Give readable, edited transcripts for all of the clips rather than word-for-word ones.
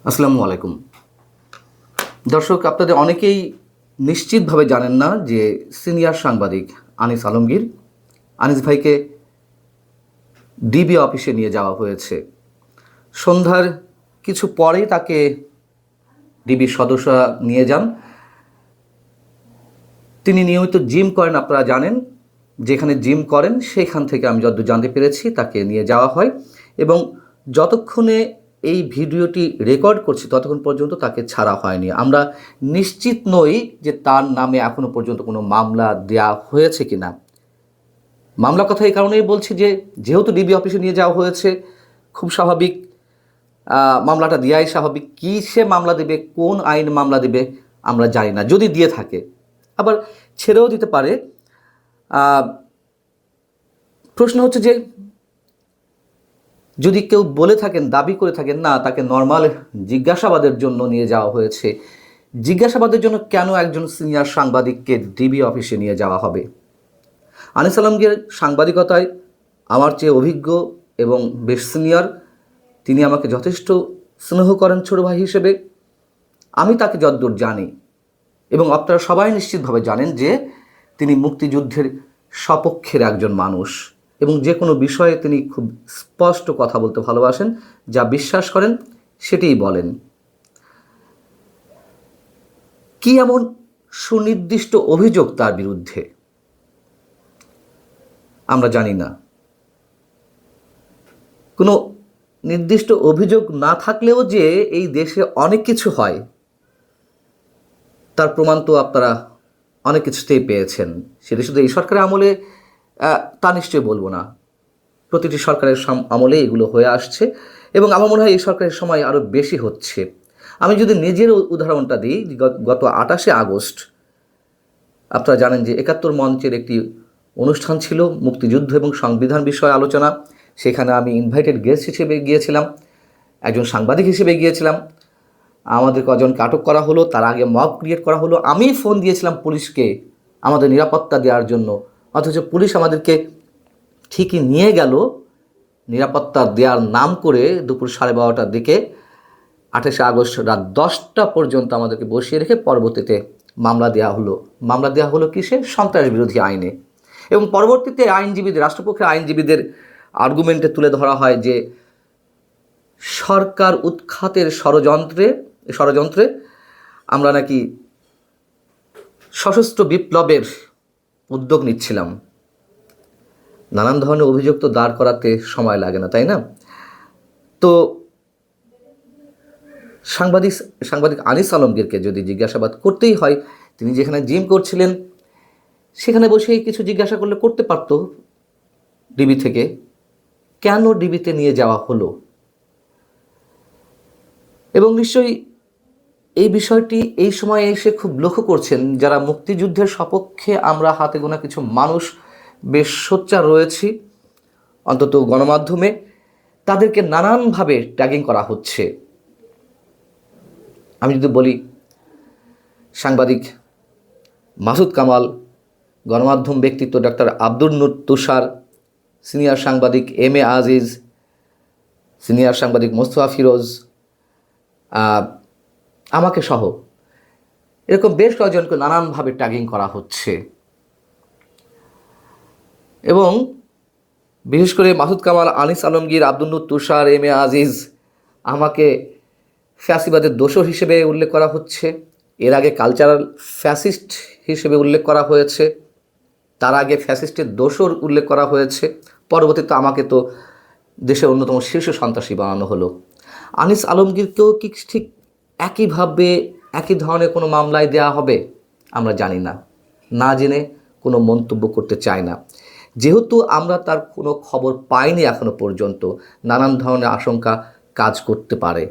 আসসালামু আলাইকুম দর্শক, আপনাদের অনেকেই নিশ্চিতভাবে জানেন না যে সিনিয়র সাংবাদিক আনিস আলমগীর, আনিস ভাইকে ডিবি অফিসে নিয়ে যাওয়া হয়েছে। সন্ধ্যার কিছু পরেই তাকে ডিবির সদস্যরা নিয়ে যান। তিনি নিয়মিত জিম করেন, আপনারা জানেন। যেখানে জিম করেন সেখান থেকে আমি যতদূর জানতে পেরেছি তাকে নিয়ে যাওয়া হয়, এবং যতক্ষণে এই ভিডিওটি রেকর্ড করছি ততক্ষণ পর্যন্ত তাকে ছাড়া হয়নি। আমরা নিশ্চিত নই যে তার নামে এখনো পর্যন্ত কোনো মামলা দেয়া হয়েছে কিনা। মামলার কথা এই কারণেই বলছি যে যেহেতু ডিবি অফিসে নিয়ে যাওয়া হয়েছে, খুব স্বাভাবিক, মামলাটা দেওয়াই স্বাভাবিক। কী সে মামলা দেবে, কোন আইন মামলা দেবে আমরা জানি না। যদি দিয়ে থাকে আবার ছেড়েও দিতে পারে। প্রশ্ন হচ্ছে যে যদি কেউ বলে থাকেন, দাবি করে থাকেন না তাকে নর্মাল জিজ্ঞাসাবাদের জন্য নিয়ে যাওয়া হয়েছে, জিজ্ঞাসাবাদের জন্য কেন একজন সিনিয়র সাংবাদিককে ডিবি অফিসে নিয়ে যাওয়া হবে? আনিস আলমগীর সাংবাদিকতায় আমার চেয়ে অভিজ্ঞ এবং বেশ সিনিয়র। তিনি আমাকে যথেষ্ট স্নেহ করেন ছোট ভাই হিসেবে। আমি তাকে যতদূর জানি, এবং আপনারা সবাই নিশ্চিতভাবে জানেন যে তিনি মুক্তিযুদ্ধের সপক্ষের একজন মানুষ, এবং যে কোনো বিষয়ে তিনি খুব স্পষ্ট কথা বলতে ভালোবাসেন। যা বিশ্বাস করেন সেটাই বলেন। কি এমন সুনির্দিষ্ট অভিযোগ তার বিরুদ্ধে আমরা জানি না। কোনো নির্দিষ্ট অভিযোগ না থাকলেও যে এই দেশে অনেক কিছু হয় তার প্রমাণ তো আপনারা অনেক কিছুতেই পেয়েছেন। সেটা শুধু এই সরকারের আমলে তা নিশ্চয়ই বলবো না, প্রতিটি সরকারের আমলে এগুলো হয়ে আসছে, এবং আমার মনে হয় এই সরকারের সময় আরও বেশি হচ্ছে। আমি যদি নিজের উদাহরণটা দিই, গত 28শে আগস্ট আপনারা জানেন যে 71 মঞ্চের একটি অনুষ্ঠান ছিল, মুক্তিযুদ্ধ এবং সংবিধান বিষয়ে আলোচনা। সেখানে আমি ইনভাইটেড গেস্ট হিসেবে গিয়েছিলাম, একজন সাংবাদিক হিসেবে গিয়েছিলাম। আমাদের কজনকে আটক করা হলো, তার আগে মব ক্রিয়েট করা হলো। আমি ফোন দিয়েছিলাম পুলিশকে আমাদের নিরাপত্তা দেওয়ার জন্য, অথচ পুলিশ আমাদেরকে ঠিকই নিয়ে গেল নিরাপত্তা দেওয়ার নাম করে দুপুর 12:30টার দিকে। 28শে আগস্ট রাত 10টা পর্যন্ত আমাদেরকে বসিয়ে রেখে পরবর্তীতে মামলা দেওয়া হলো। মামলা দেওয়া হলো কিসে? সন্ত্রাস বিরোধী আইনে। এবং পরবর্তীতে আইনজীবীদের, রাষ্ট্রপক্ষের আইনজীবীদের আর্গুমেন্টে তুলে ধরা হয় যে সরকার উৎখাতের ষড়যন্ত্রে আমরা নাকি সশস্ত্র বিপ্লবের উদ্যোগ নিচ্ছিলাম। নানান ধরনের অভিযোগ তো দাঁড় করাতে সময় লাগে না, তাই না? তো সাংবাদিক আনিস আলমগীরকে যদি জিজ্ঞাসাবাদ করতেই হয়, তিনি যেখানে জিম করছিলেন সেখানে বসেই কিছু জিজ্ঞাসা করতে পারত ডিবি থেকে। কেন ডিবিতে নিয়ে যাওয়া হলো? এবং নিশ্চয়ই এই বিষয়টি এই সময়ে এসে খুব লক্ষ্য করছেন যারা মুক্তিযুদ্ধের সপক্ষে আমরা হাতে গোনা কিছু মানুষ বেশ সোচ্চার রয়েছি, অন্তত গণমাধ্যমে তাদেরকে নানানভাবে ট্যাগিং করা হচ্ছে। আমি যদি বলি, সাংবাদিক মাসুদ কামাল, গণমাধ্যম ব্যক্তিত্ব ডক্টর আব্দুল নূর তুষার, সিনিয়র সাংবাদিক এম.এ. আজিজ, সিনিয়র সাংবাদিক মোস্তফা ফিরোজ, আমাকে সহ এরকম বেশ কয়েকজনকে নানানভাবে ট্যাগিং করা হচ্ছে। এবং বিশেষ করে মাসুদ কামাল, আনিস আলমগীর, আব্দুল নূর তুষার, এম.এ. আজিজ, আমাকে ফ্যাসিবাদের দোসর হিসেবে উল্লেখ করা হচ্ছে। এর আগে কালচারাল ফ্যাসিস্ট হিসেবে উল্লেখ করা হয়েছে, তার আগে ফ্যাসিস্টের দোসর উল্লেখ করা হয়েছে, পরবর্তীতে আমাকে তো দেশের অন্যতম শীর্ষ সন্ত্রাসী বানানো হলো। আনিস আলমগীরকেও কি ঠিক একইভাবে একই ধরনের কোনো মামলায় দেওয়া হবে? আমরা জানি না, না জেনে কোনো মন্তব্য করতে চাই না। যেহেতু আমরা তার কোনো খবর পাইনি এখনো পর্যন্ত, নানান ধরনের আশঙ্কা কাজ করতে পারে।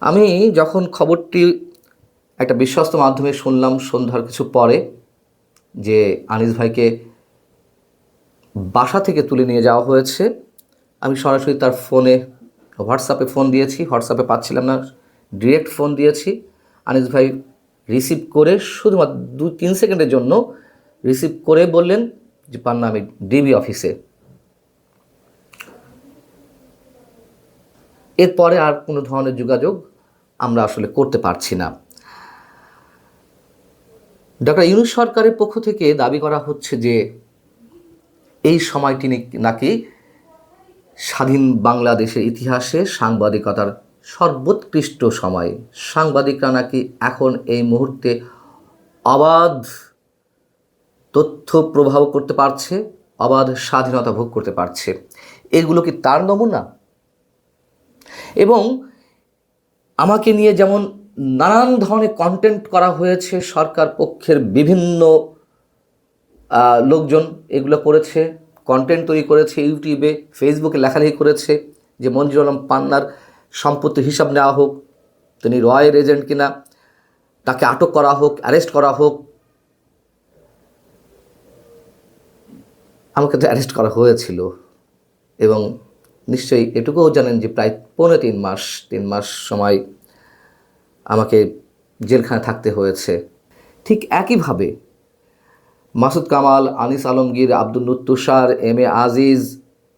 আমি যখন খবরটি একটা বিশ্বস্ত মাধ্যমে শুনলাম সন্ধ্যার কিছু পরে যে আনিস ভাইকে বাসা থেকে তুলে নিয়ে যাওয়া হয়েছে, আমি সরাসরি তার ফোনে হোয়াটসঅ্যাপে ফোন দিয়েছি। হোয়াটসঅ্যাপে পাচ্ছিলাম না, ডিরেক্ট ফোন দিয়েছি। আনিস ভাই রিসিভ করে শুধুমাত্র 2-3 সেকেন্ডের জন্য রিসিভ করে বললেন যে পান্না, আমি ডিবি অফিসে। এরপরে আর কোনো ধরনের যোগাযোগ আমরা আসলে করতে পারছি না। ডক্টর ইউনূস সরকারের পক্ষ থেকে দাবি করা হচ্ছে যে এই সময়টি নাকি স্বাধীন বাংলাদেশের ইতিহাসে সাংবাদিকতার সর্বোৎকৃষ্ট সময়। সাংবাদিকরা নাকি এখন এই মুহূর্তে অবাধ তথ্য প্রবাহ করতে পারছে, অবাধ স্বাধীনতা ভোগ করতে পারছে। এগুলো কি তার নমুনা? এবং আমাকে নিয়ে যেমন নানান ধরনের কন্টেন্ট করা হয়েছে, সরকার পক্ষের বিভিন্ন লোকজন এগুলো করেছে, কন্টেন্ট তৈরি করেছে, ইউটিউবে ফেসবুকে লেখালেখি করেছে যে মঞ্জুর আলম পান্নার সম্পত্তির হিসাব নেওয়া হোক, তিনি রয়ের এজেন্ট কিনা, তাকে আটক করা হোক, অ্যারেস্ট করা হোক। আমাকে তো অ্যারেস্ট করা হয়েছিল এবং নিশ্চয়ই এটুকুও জানেন যে প্রায় 3 মাস সময় আমাকে জেলখানায় থাকতে হয়েছে। ঠিক একইভাবে মাসুদ কামাল, আনিস আলমগীর, আব্দুল নূর তুষার, এম এ আজিজ,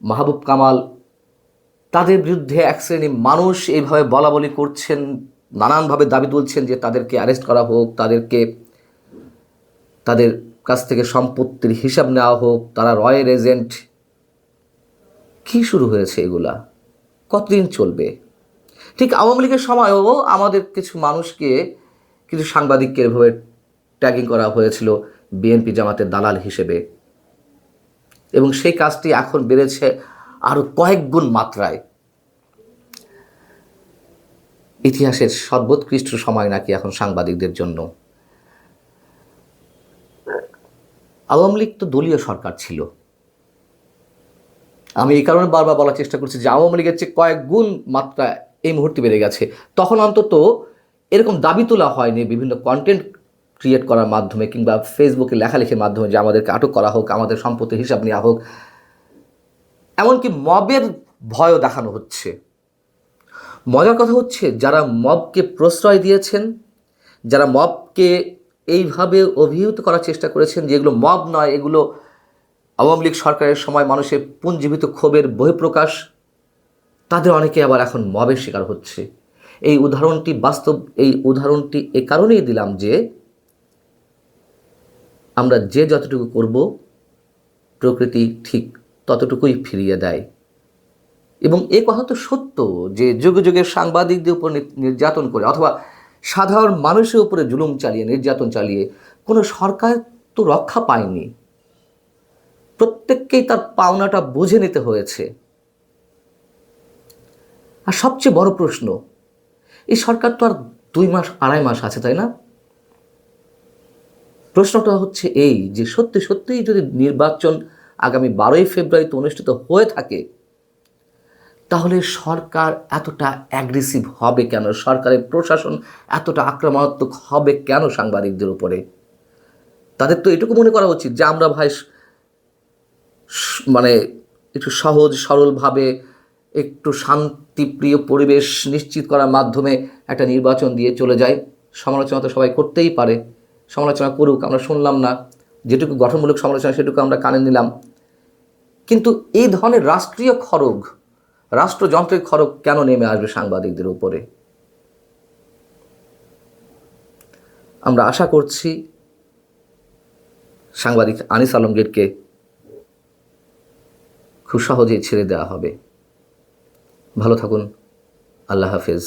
মাহবুব কামাল, তাদের বিরুদ্ধে এক শ্রেণী মানুষ এইভাবে বলাবলি করছেন, নানানভাবে দাবি তুলছেন যে তাদেরকে অ্যারেস্ট করা হোক, তাদের কাছ থেকে সম্পত্তির হিসাব নেওয়া হোক, তারা রয়ের এজেন্ট। কী শুরু হয়েছে এগুলা? কতদিন চলবে? ঠিক আওয়ামী লীগের সময়ও আমাদের কিছু মানুষকে, কিছু সাংবাদিককে এভাবে ট্যাগিং করা হয়েছিল বিএনপি জামাতের দালাল হিসেবে, এবং সেই কাজটি এখন বেড়েছে আরও কয়েক গুণ মাত্রায়। ইতিহাসের সর্বোৎকৃষ্ট সময় নাকি এখন সাংবাদিকদের জন্য। আওয়ামী লীগ তো দলীয় সরকার ছিল। আমি এই কারণে বারবার বলার চেষ্টা করছি যে আওয়ামী লীগের চেয়ে কয়েক গুণ মাত্রা এই মুহূর্তে বেড়ে গেছে। তখন অন্তত এরকম দাবি তোলা হয়নি বিভিন্ন কন্টেন্ট ক্রিয়েট করার মাধ্যমে কিংবা ফেসবুকে লেখালেখির মাধ্যমে যে আমাদেরকে আটক করা হোক, আমাদের সম্পত্তির হিসাব নেওয়া হোক। এমনকি মবের ভয়ও দেখানো হচ্ছে। মজার কথা হচ্ছে, যারা মবকে প্রশ্রয় দিয়েছেন, যারা মবকে এইভাবে অভিহিত করার চেষ্টা করেছেন যে এগুলো মব নয়, এগুলো আওয়ামী লীগ সরকারের সময় মানুষের পুঞ্জীভূত ক্ষোভের বহিঃপ্রকাশ, তাদের অনেকে আবার এখন মবের শিকার হচ্ছে। এই উদাহরণটি বাস্তব। এই উদাহরণটি এ কারণেই দিলাম যে আমরা যে যতটুকু করব প্রকৃতি ঠিক ততটুকুই ফিরিয়ে দেয়। এবং এই কথা তো সত্য যে যুগে যুগে সাংবাদিকদের উপর নির্যাতন করে অথবা সাধারণ মানুষের উপরে জুলুম চালিয়ে, নির্যাতন চালিয়ে কোনো সরকার তো রক্ষা পায়নি। প্রত্যেককেই তার পাওনাটা বুঝে নিতে হয়েছে। আর সবচেয়ে বড় প্রশ্ন, এই সরকার তো আর 2 মাস 2.5 মাস আছে, তাই না? প্রশ্নটা হচ্ছে এই যে সত্যি সত্যিই যদি নির্বাচন আগামী 12ই ফেব্রুয়ারিতে অনুষ্ঠিত হয়ে থাকে, তাহলে সরকার এতটা অ্যাগ্রেসিভ হবে কেন? সরকারের প্রশাসন এতটা আক্রমণাত্মক হবে কেন সাংবাদিকদের উপরে? তাদের তো এটুকু মনে করা উচিত যে আমরা ভাই মানে একটু সহজ সরলভাবে একটু শান্তিপ্রিয় পরিবেশ নিশ্চিত করার মাধ্যমে একটা নির্বাচন দিয়ে চলে যাই। সমালোচনা তো সবাই করতেই পারে, সমালোচনা করুক, আমরা শুনলাম না। যেটুকু গঠনমূলক সমালোচনা সেটুকু আমরা কানে নিলাম। কিন্তু এই ধরনের রাষ্ট্রীয় খড়গ, রাষ্ট্রযন্ত্রের খড়গ কেন নেমে আসবে সাংবাদিকদের উপরে? আমরা আশা করছি সাংবাদিক আনিস আলমগীরকে খুব সহজেই ছেড়ে দেওয়া হবে। ভালো থাকুন। আল্লাহ হাফেজ।